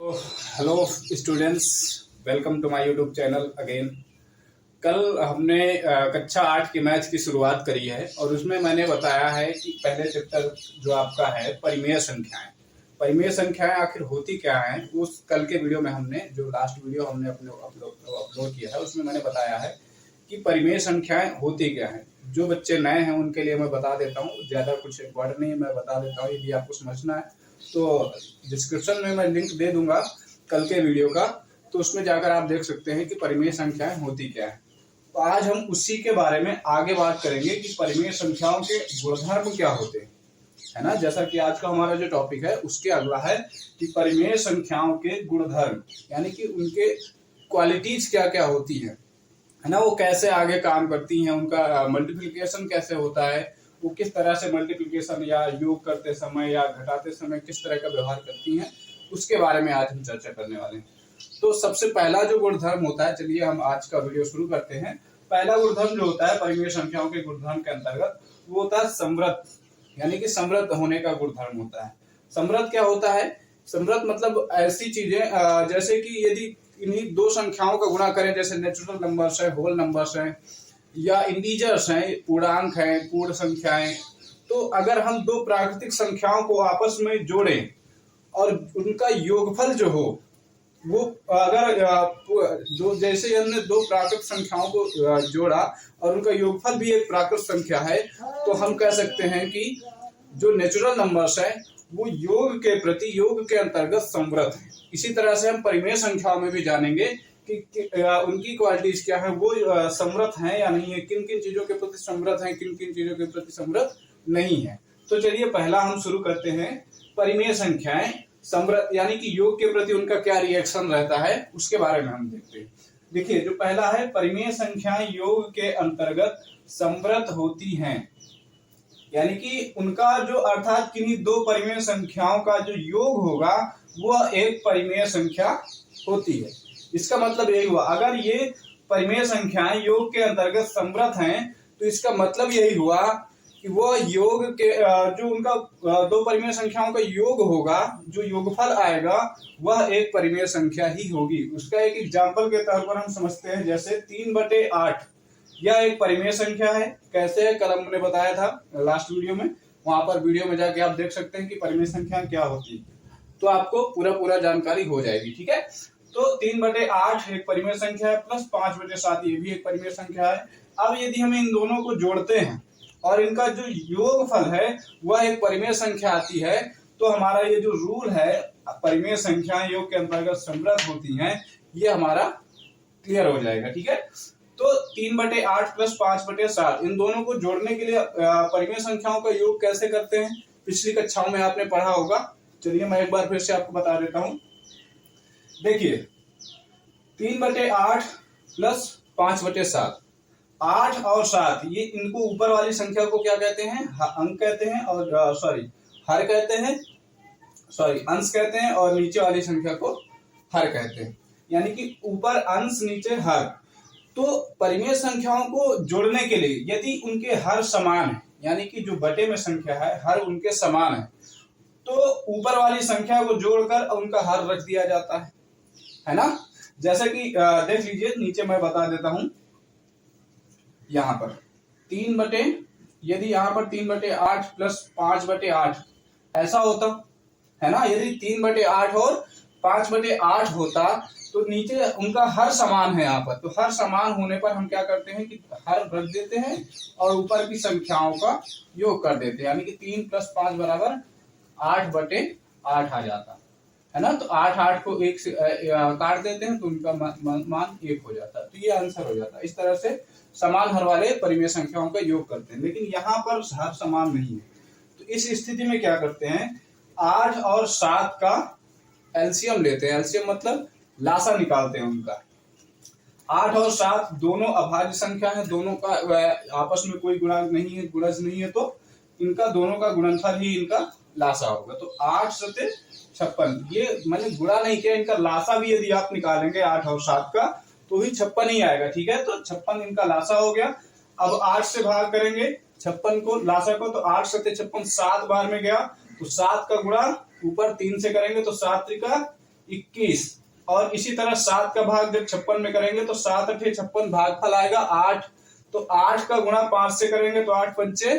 तो hello students, welcome to my YouTube channel again. कल हमने कक्षा 8 की मैथ की शुरुआत करी है और उसमें मैंने बताया है कि पहले चैप्टर जो आपका है परिमेय संख्याएं आखिर होती क्या हैं। उस कल के वीडियो में हमने जो लास्ट वीडियो हमने अपने अपलोड किया है उसमें मैंने बताया है कि परिमेय संख्याएं होती क्या हैं। जो बच्चे नए हैं उनके लिए मैं बता देता हूँ, ज़्यादा कुछ वर्ड नहीं मैं बता देता हूँ। यदि आपको समझना है तो डिस्क्रिप्शन में मैं लिंक दे दूंगा कल के वीडियो का, तो उसमें जाकर आप देख सकते हैं कि परिमेय संख्याएं होती क्या है। तो आज हम उसी के बारे में आगे बात करेंगे कि परिमेय संख्याओं के गुणधर्म क्या होते हैं, है ना। जैसा कि आज का हमारा जो टॉपिक है उसके अगला है कि परिमेय संख्याओं के गुणधर्म, यानी कि उनके क्वालिटीज क्या क्या होती है ना। वो कैसे आगे काम करती हैं, उनका मल्टीप्लिकेशन कैसे होता है, वो किस तरह से मल्टीप्लिकेशन या योग करते समय या घटाते समय किस तरह का व्यवहार करती हैं, उसके बारे में आज हम चर्चा करने वाले हैं। तो सबसे पहला जो गुणधर्म होता है, चलिए हम आज का वीडियो शुरू करते हैं। पहला गुणधर्म जो होता है परिमेय संख्याओं के गुणधर्म के अंतर्गत, वो होता है समृद्ध, यानी कि समृद्ध होने का गुणधर्म होता है। समृद्ध क्या होता है? समृद्ध मतलब ऐसी चीजें जैसे कि यदि इन्हीं दो संख्याओं का गुणा करें, जैसे नेचुरल नंबर्स है, होल नंबर्स हैं या इंटीजर्स हैं, पूर्णांक हैं, पूर्ण संख्याएं, तो अगर हम दो प्राकृतिक संख्याओं को आपस में जोड़ें और उनका योगफल जो हो वो अगर जो जैसे हमने दो प्राकृत संख्याओं को जोड़ा और उनका योगफल भी एक प्राकृत संख्या है, तो हम कह सकते हैं कि जो नेचुरल नंबर्स है वो योग के प्रति, योग के अंतर्गत समृद्ध है। इसी तरह से हम परिमेय संख्याओं में भी जानेंगे कि उनकी क्वालिटीज क्या है, वो समृद्ध हैं या नहीं है, किन किन चीजों के प्रति समृद्ध हैं, किन किन चीजों के प्रति समृद्ध नहीं है। तो चलिए पहला हम शुरू करते हैं परिमेय संख्याएं समृद्ध, यानी कि योग के प्रति उनका क्या रिएक्शन रहता है उसके बारे में हम देखते हैं। देखिए जो पहला है, परिमेय संख्याएं योग के अंतर्गत समृद्ध होती हैं, यानी कि उनका जो अर्थात किन्हीं दो परिमेय संख्याओं का जो योग होगा वह एक परिमेय संख्या होती है। इसका मतलब यही हुआ, अगर ये परिमेय संख्याएं योग के अंतर्गत समृद्ध हैं तो इसका मतलब यही हुआ कि वो योग के जो उनका दो परिमेय संख्याओं का योग होगा, जो योगफल आएगा वह एक परिमेय संख्या ही होगी। उसका एक एग्जाम्पल के तौर पर हम समझते हैं, जैसे 3/8 यह एक परिमेय संख्या है। कैसे है, कल हमने बताया था लास्ट वीडियो में, वहां पर वीडियो में जाके आप देख सकते हैं कि परिमेय संख्या क्या होती है, तो आपको पूरा जानकारी हो जाएगी। ठीक है, तो 3/8 एक परिमेय संख्या है, प्लस 5/7 ये भी एक परिमेय संख्या है। अब यदि हम इन दोनों को जोड़ते हैं और इनका जो योगफल है वह एक परिमेय संख्या आती है, तो हमारा ये जो रूल है परिमेय संख्याएं योग के अंतर्गत समृद्ध होती हैं, ये हमारा क्लियर हो जाएगा। ठीक है, तो 3/8 प्लस 5/7 इन दोनों को जोड़ने के लिए परिमेय संख्याओं का योग कैसे करते हैं, पिछली कक्षाओं में आपने पढ़ा होगा। चलिए मैं एक बार फिर से आपको बता देता हूं। देखिए 3/8 प्लस 5/7, 8 और 7 ये इनको ऊपर वाली संख्या को क्या कहते हैं, अंक कहते हैं, और हर कहते हैं, अंश कहते हैं, और नीचे वाली संख्या को हर कहते हैं, यानी कि ऊपर अंश नीचे हर। तो परिमेय संख्याओं को जोड़ने के लिए यदि उनके हर समान है, यानी कि जो बटे में संख्या है हर उनके समान है, तो ऊपर वाली संख्या को जोड़कर उनका हर रख दिया जाता है ना। जैसे कि देख लीजिए, नीचे मैं बता देता हूं, यहां पर यदि यहां पर 3/8 प्लस 5/8 ऐसा होता है ना, यदि 3/8 और 5/8 होता तो नीचे उनका हर समान है यहाँ पर, तो हर समान होने पर हम क्या करते हैं कि हर रख देते हैं और ऊपर की संख्याओं का योग कर देते हैं, यानी कि 3 + 5 = 8/8 आ जाता है ना। तो 8 को 1 से काट देते हैं तो उनका मान 1 हो जाता है, तो ये आंसर हो जाता है। इस तरह से समान हर वाले परिमेय संख्याओं का योग करते हैं, लेकिन यहाँ पर हर समान नहीं है, तो इस स्थिति में क्या करते हैं, 8 और 7 का एलसीएम लेते हैं। एलसीएम मतलब लासा निकालते हैं उनका। 8 और 7 दोनों अभाज्य संख्या है, दोनों का आपस में कोई गुणांक नहीं है, गुणज नहीं है, तो इनका दोनों का गुणनफल ही इनका लासा होगा। तो 8 × 7 = 56, ये मैंने गुणा नहीं किया, इनका लासा भी यदि आप निकालेंगे 8 और 7 का तो ही 56 ही आएगा। ठीक है, तो 56 इनका लासा हो गया। अब 8 से भाग करेंगे 56 को, लासा को, तो 8 × 7 = 56, 7 बार में गया, तो 7 का गुणा ऊपर 3 से करेंगे तो 7 × 21। और इसी तरह 7 का भाग जब 56 में करेंगे तो 7 अठे 56, भागफल आएगा 8। तो 8 का गुणा 5 से करेंगे तो 8 पंचे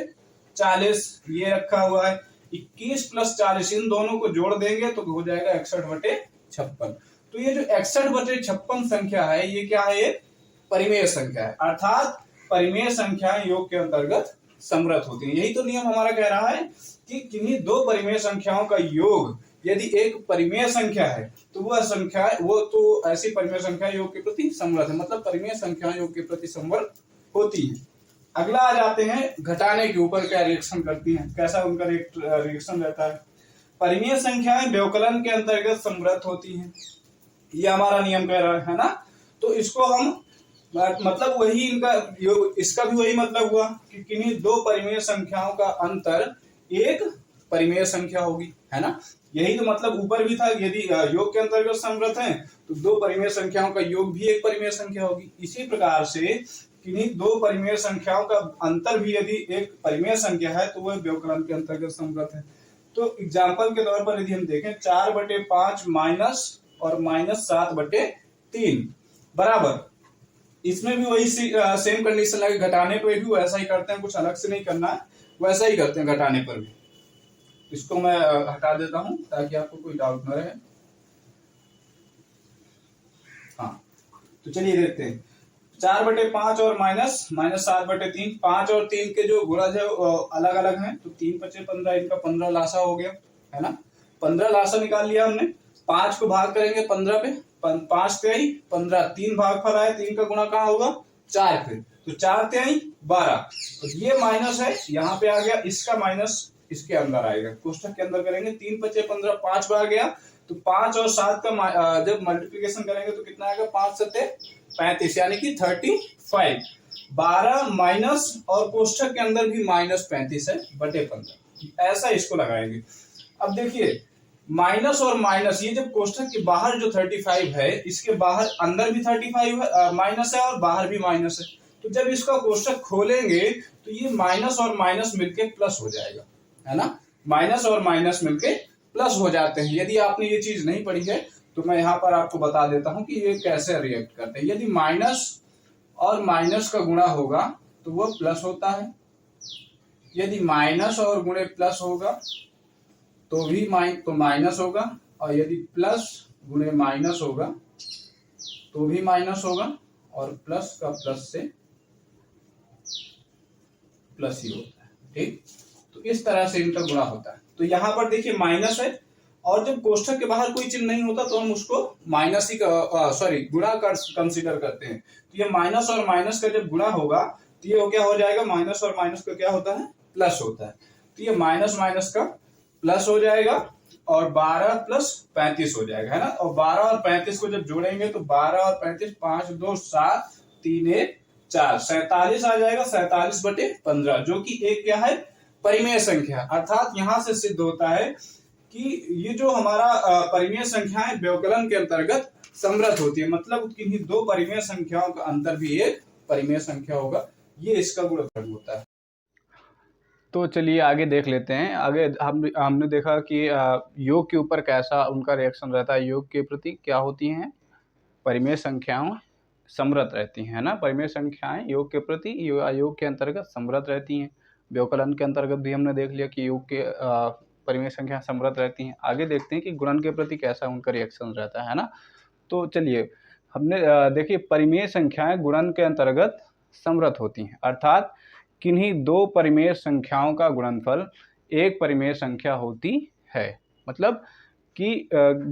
40, ये रखा हुआ है। 21 प्लस 40 इन दोनों को जोड़ देंगे तो हो जाएगा 61/56। तो ये जो 61/56 संख्या है ये क्या है, ये परिमेय संख्या है, अर्थात परिमेय संख्याएं योग के अंतर्गत समृत होती हैं। यही तो नियम हमारा कह रहा है कि किन्हीं दो परिमेय संख्याओं का योग यदि एक परिमेय संख्या है तो वह संख्या तो ऐसी परिमेय संख्या योग के प्रति समृत है, मतलब परिमेय संख्या योग के प्रति समृत होती है। अगला आ जाते हैं घटाने के ऊपर क्या रिएक्शन करती हैं, कैसा उनका रिएक्शन रहता है। परिमेय संख्याएं व्यवकलन के अंतर्गत समृत होती हैं, ये हमारा नियम कह रहा है ना। तो इसको हम मतलब वही इनका इसका भी वही मतलब हुआ कि किन्हीं दो परिमेय संख्याओं का अंतर एक परिमेय संख्या होगी, है ना। यही तो मतलब ऊपर भी था, यदि योग के अंतर्गत समृत है तो दो परिमेय संख्याओं का योग भी एक परिमेय संख्या होगी। इसी प्रकार से किन्हीं दो परिमेय संख्याओं का अंतर भी यदि एक परिमेय संख्या है तो वह व्यवकलन के अंतर्गत समृत है। तो एग्जाम्पल के तौर पर यदि हम देखें 4/5 माइनस और -7/3 बराबर, इसमें भी वही सेम कंडीशन लगे। घटाने पर भी वैसा ही करते हैं, कुछ अलग से नहीं करना है, वैसा ही करते हैं घटाने पर भी। इसको मैं हटा देता हूं ताकि आपको कोई डाउट न रहे। हाँ, तो चलिए देखते हैं 4/5 और -7/3, 5 और 3 के जो गुणज है अलग अलग हैं, तो 3 × 5 = 15, इनका 15 लासा हो गया, है ना। 15 लासा निकाल लिया हमने। 5 को भाग करेंगे 15 पे, 5 × 15, 3 भागफल आए, 3 का गुणा कहाँ होगा 4 पे, तो 4 × 12। तो ये माइनस है, यहाँ पे आ गया, इसका माइनस इसके अंदर आएगा, कोष्ठक के अंदर करेंगे। 3 × 5 = 15, 5 बार गया, तो 5 और 7 का जब मल्टीप्लीकेशन करेंगे तो कितना आएगा 5 × 7 = 35, यानी कि 35। 12 माइनस और कोष्ठक के अंदर भी -35 है बटे 15, ऐसा इसको लगाएंगे। अब देखिए माइनस और माइनस, ये जब कोष्ठक के बाहर जो 35 है, इसके बाहर अंदर भी 35 है, माइनस है, और बाहर भी माइनस है। तो जब इसका कोष्ठक खोलेंगे तो ये माइनस और माइनस मिलके प्लस हो जाएगा, है ना। माइनस और माइनस मिलके प्लस हो जाते हैं। यदि आपने ये चीज नहीं पढ़ी है तो मैं यहाँ पर आपको बता देता हूं कि ये कैसे रिएक्ट करते हैं। यदि माइनस और माइनस का गुणा होगा तो वो प्लस होता है, यदि माइनस और गुणे प्लस होगा तो भी माइनस होगा, और यदि प्लस गुणे माइनस होगा तो भी माइनस होगा, और प्लस का प्लस से प्लस ही होता है, ठीक। तो इस तरह से इनका गुणा होता है। तो यहाँ पर देखिए माइनस है, और जब कोष्ठक के बाहर कोई चिन्ह नहीं होता तो हम उसको माइनस ही गुणा कंसीडर करते हैं। तो ये माइनस और माइनस का जब गुणा होगा तो ये क्या हो जाएगा, माइनस और माइनस का क्या होता है, प्लस होता है। तो ये माइनस माइनस का प्लस हो जाएगा, और 12 + 35 हो जाएगा, है ना। और 12 और 35 को जब जोड़ेंगे तो 12 और 35, 5 2 7 3 1 4, 47 आ जाएगा। 47/15 जो कि एक क्या है, परिमेय संख्या। अर्थात यहां से सिद्ध होता है कि ये जो हमारा परिमेय संख्याएं व्यवकलन के अंतर्गत समृत होती है, मतलब किन्हीं दो परिमेय संख्याओं का अंतर भी एक परिमेय संख्या होगा, ये इसका गुणधर्म होता है। तो चलिए आगे देख लेते हैं। आगे हमने देखा कि योग के ऊपर कैसा उनका रिएक्शन रहता है, योग के प्रति क्या होती हैं, परिमेय संख्याएं समृत रहती हैं, है ना। परिमेय संख्याएं योग के प्रति योग के अंतर्गत समृत रहती हैं। व्यवकलन के अंतर्गत भी हमने देख लिया कि योग के परिमेय संख्या समृत रहती हैं। आगे देखते हैं कि गुणन के प्रति कैसा उनका रिएक्शन रहता है ना। तो चलिए हमने देखिए परिमेय संख्याएं गुणन के अंतर्गत समृत होती हैं, अर्थात किन्हीं दो परिमेय संख्याओं का गुणनफल एक परिमेय संख्या होती है। मतलब कि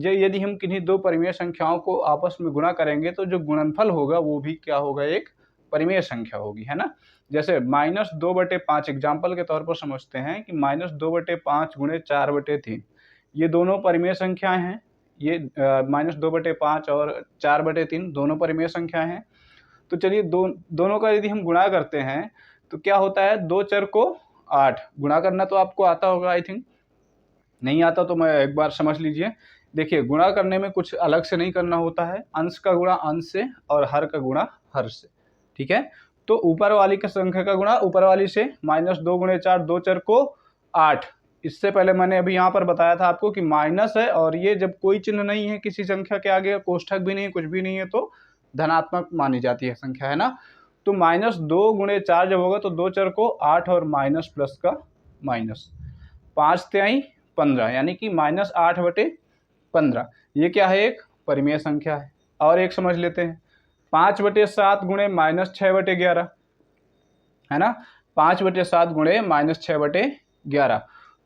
यदि हम किन्हीं दो परिमेय संख्याओं को आपस में गुणा करेंगे तो जो गुणनफल होगा वो भी क्या होगा, एक परिमेय संख्या होगी, है ना। जैसे -2/5 एग्जाम्पल के तौर पर समझते हैं कि -2/5 × 4/3, ये दोनों परिमेय संख्याएं हैं। ये -2/5 और 4/3 दोनों परिमेय संख्याएं हैं। तो चलिए दोनों का यदि हम गुणा करते हैं तो क्या होता है, 2 चर को 8 गुणा करना तो आपको आता होगा, आई थिंक। नहीं आता तो मैं एक बार समझ लीजिए। देखिए गुणा करने में कुछ अलग से नहीं करना होता है, अंश का गुणा अंश से और हर का गुणा हर से, ठीक है। तो ऊपर वाली की संख्या का गुणा ऊपर वाली से, -2 × 4 2 चर को 8, इससे पहले मैंने अभी यहाँ पर बताया था आपको कि माइनस है और ये जब कोई चिन्ह नहीं है किसी संख्या के आगे, कोष्ठक भी नहीं, कुछ भी नहीं है, तो धनात्मक मानी जाती है संख्या, है ना। तो -2 × 4 जब होगा तो 2 चर को 8 और माइनस प्लस का माइनस, 5 तिहाई 15, यानी कि -8/15। ये क्या है, एक परिमेय संख्या है। और एक समझ लेते हैं, 5/7 × -6/11, है ना। 5/7 × -6/11,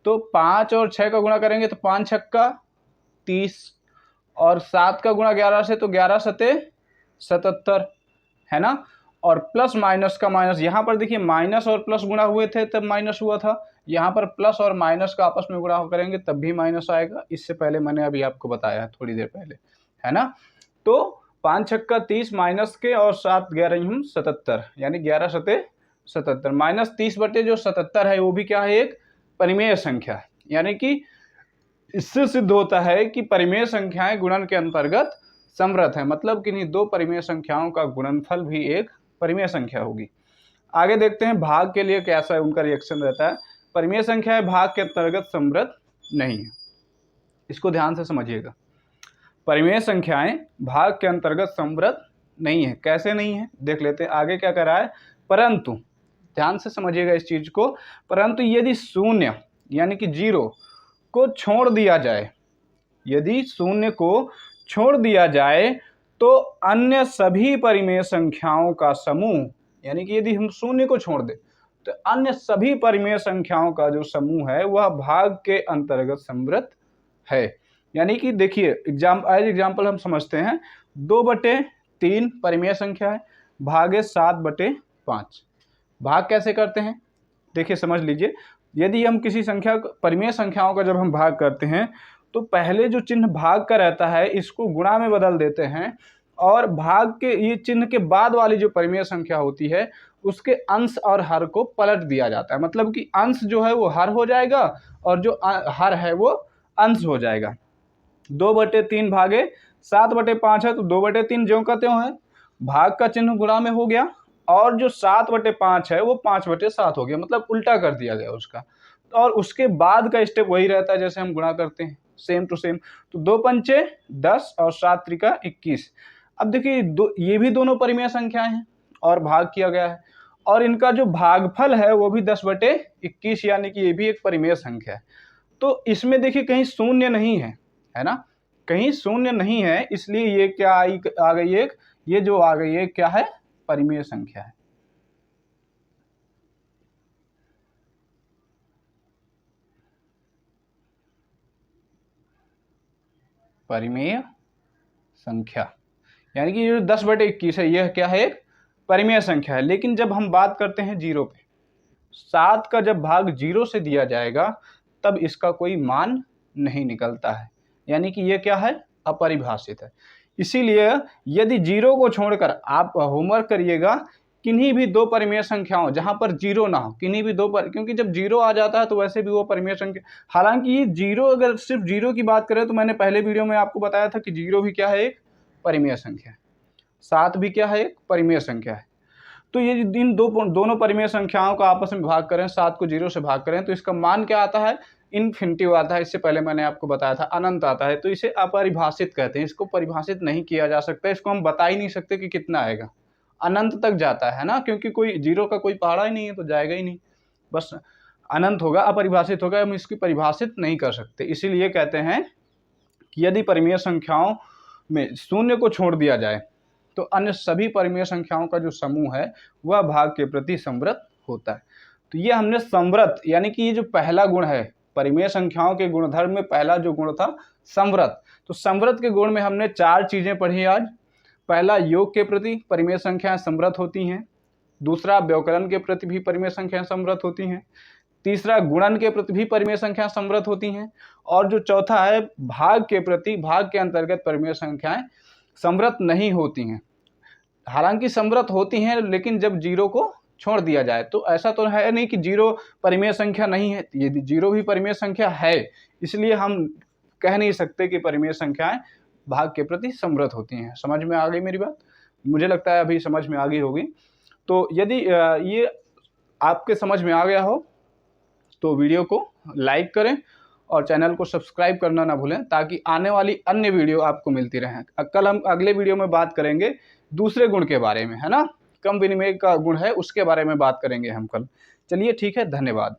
तो 5 और 6 का गुणा करेंगे तो 5 छक्का 30, और 7 का गुणा 11 से तो 11 सते 77, है ना। और प्लस माइनस का माइनस, यहाँ पर देखिए माइनस और प्लस गुणा हुए थे तब माइनस हुआ था, यहाँ पर प्लस और माइनस का आपस में गुणा करेंगे तब भी माइनस आएगा। इससे पहले मैंने अभी आपको बताया थोड़ी देर पहले, है ना। तो 5 छक्का 30 माइनस के और 7 11 77, यानी 11 सते 77, -30/77 है वो भी क्या है, एक परिमेय संख्या है। यानी कि इससे सिद्ध होता है कि परिमेय संख्याएं गुणन के अंतर्गत समृद्ध है, मतलब किन्हीं दो परिमेय संख्याओं का गुणनफल भी एक परिमेय संख्या होगी। आगे देखते हैं भाग के लिए कैसा है उनका रिएक्शन रहता है। परिमेय संख्याएं भाग के अंतर्गत समृद्ध नहीं है, इसको ध्यान से समझिएगा। परिमेय संख्याएं भाग के अंतर्गत समृद्ध नहीं है। कैसे नहीं है देख लेते हैं। आगे क्या कर रहा है, परंतु ध्यान से समझिएगा इस चीज को, परंतु यदि शून्य यानी कि 0 को छोड़ दिया जाए, यदि शून्य को छोड़ दिया जाए तो अन्य सभी परिमेय संख्याओं का समूह, यानी कि यदि हम शून्य को छोड़ दें तो अन्य सभी परिमेय संख्याओं का जो समूह है वह भाग के अंतर्गत समृद्ध है। यानी कि देखिए एग्जाम्पल हम समझते हैं, 2/3 परिमेय संख्या है, भागे 7/5। भाग कैसे करते हैं देखिए समझ लीजिए। यदि हम किसी संख्या परिमेय संख्याओं का जब हम भाग करते हैं तो पहले जो चिन्ह भाग का रहता है इसको गुणा में बदल देते हैं, और भाग के ये चिन्ह के बाद वाली जो परिमेय संख्या होती है उसके अंश और हर को पलट दिया जाता है। मतलब कि अंश जो है वो हर हो जाएगा और जो हर है वो अंश हो जाएगा। 2/3 भागे 7/5 है तो 2/3 ज्यों का त्यों है, भाग का चिन्ह गुणा में हो गया, और जो 7/5 है वो 5/7 हो गया, मतलब उल्टा कर दिया गया उसका। और उसके बाद का स्टेप वही रहता है जैसे हम गुणा करते हैं, सेम टू सेम। तो 2 पंचे 10 और 7 त्रिका 21। अब देखिए ये भी दोनों परिमेय संख्याएं हैं और भाग किया गया है, और इनका जो भागफल है वो भी 10/21, यानी कि ये भी एक परिमेय संख्या है। तो इसमें देखिए कहीं शून्य नहीं है, है ना, कहीं शून्य नहीं है, इसलिए ये क्या आ गई एक, ये जो आ गई है क्या है, परिमेय संख्या है। परिमेय संख्या यानी कि ये 10/21 है, यह क्या है, एक परिमेय संख्या है। लेकिन जब हम बात करते हैं 0 पे, 7 का जब भाग 0 से दिया जाएगा तब इसका कोई मान नहीं निकलता है, यानी कि ये क्या है, अपरिभाषित है। इसीलिए यदि 0 को छोड़कर आप होमवर्क करिएगा, किन्हीं भी दो परिमेय संख्याओं जहां पर 0 ना हो, किन्हीं भी दो पर, क्योंकि जब 0 आ जाता है तो वैसे भी वो परिमेय संख्या, हालांकि ये 0 अगर सिर्फ 0 की बात करें तो मैंने पहले वीडियो में आपको बताया था कि 0 भी क्या है, एक परिमेय संख्या है, 7 भी क्या है, एक परिमेय संख्या है। तो ये इन दोनों परिमेय संख्याओं का आपस में भाग करें, 7 को 0 से भाग करें तो इसका मान क्या आता है, इन्फिनिटिव आता है। इससे पहले मैंने आपको बताया था अनंत आता है। तो इसे अपरिभाषित कहते हैं, इसको परिभाषित नहीं किया जा सकता, इसको हम बता ही नहीं सकते कि कितना आएगा, अनंत तक जाता है ना, क्योंकि कोई 0 का कोई पहाड़ा ही नहीं है तो जाएगा ही नहीं, बस अनंत होगा, अपरिभाषित होगा, हम इसकी परिभाषित नहीं कर सकते। इसीलिए कहते हैं कि यदि परिमेय संख्याओं में शून्य को छोड़ दिया जाए तो अन्य सभी परिमेय संख्याओं का जो समूह है वह भाग के प्रति समृद्ध होता है। तो ये हमने समृद्ध, यानी कि ये जो पहला गुण है परिमेय संख्याओं के गुणधर्म में, पहला जो गुण था समृद्ध, तो समृद्ध के गुण में हमने 4 चीजें पढ़ी आज। पहला, योग के प्रति परिमेय संख्याएं समृद्ध होती हैं। दूसरा, व्यवकलन के प्रति भी परिमेय संख्याएं समृद्ध होती हैं। तीसरा, गुणन के प्रति भी परिमेय संख्याएं समृद्ध होती हैं। और जो चौथा है, भाग के प्रति, भाग के अंतर्गत परिमेय संख्याएं समृद्ध नहीं होती हैं। हालांकि समृद्ध होती हैं लेकिन जब 0 को छोड़ दिया जाए, तो ऐसा तो है नहीं कि 0 परिमेय संख्या नहीं है, यदि 0 भी परिमेय संख्या है, इसलिए हम कह नहीं सकते कि परिमेय संख्याएं भाग के प्रति समृद्ध होती हैं। समझ में आ गई मेरी बात? मुझे लगता है अभी समझ में आ गई होगी। तो यदि ये आपके समझ में आ गया हो तो वीडियो को लाइक करें और चैनल को सब्सक्राइब करना ना भूलें, ताकि आने वाली अन्य वीडियो आपको मिलती रहें। कल हम अगले वीडियो में बात करेंगे दूसरे गुण के बारे में, है ना, कम विनिमय का गुण है, उसके बारे में बात करेंगे हम कल। चलिए ठीक है, धन्यवाद।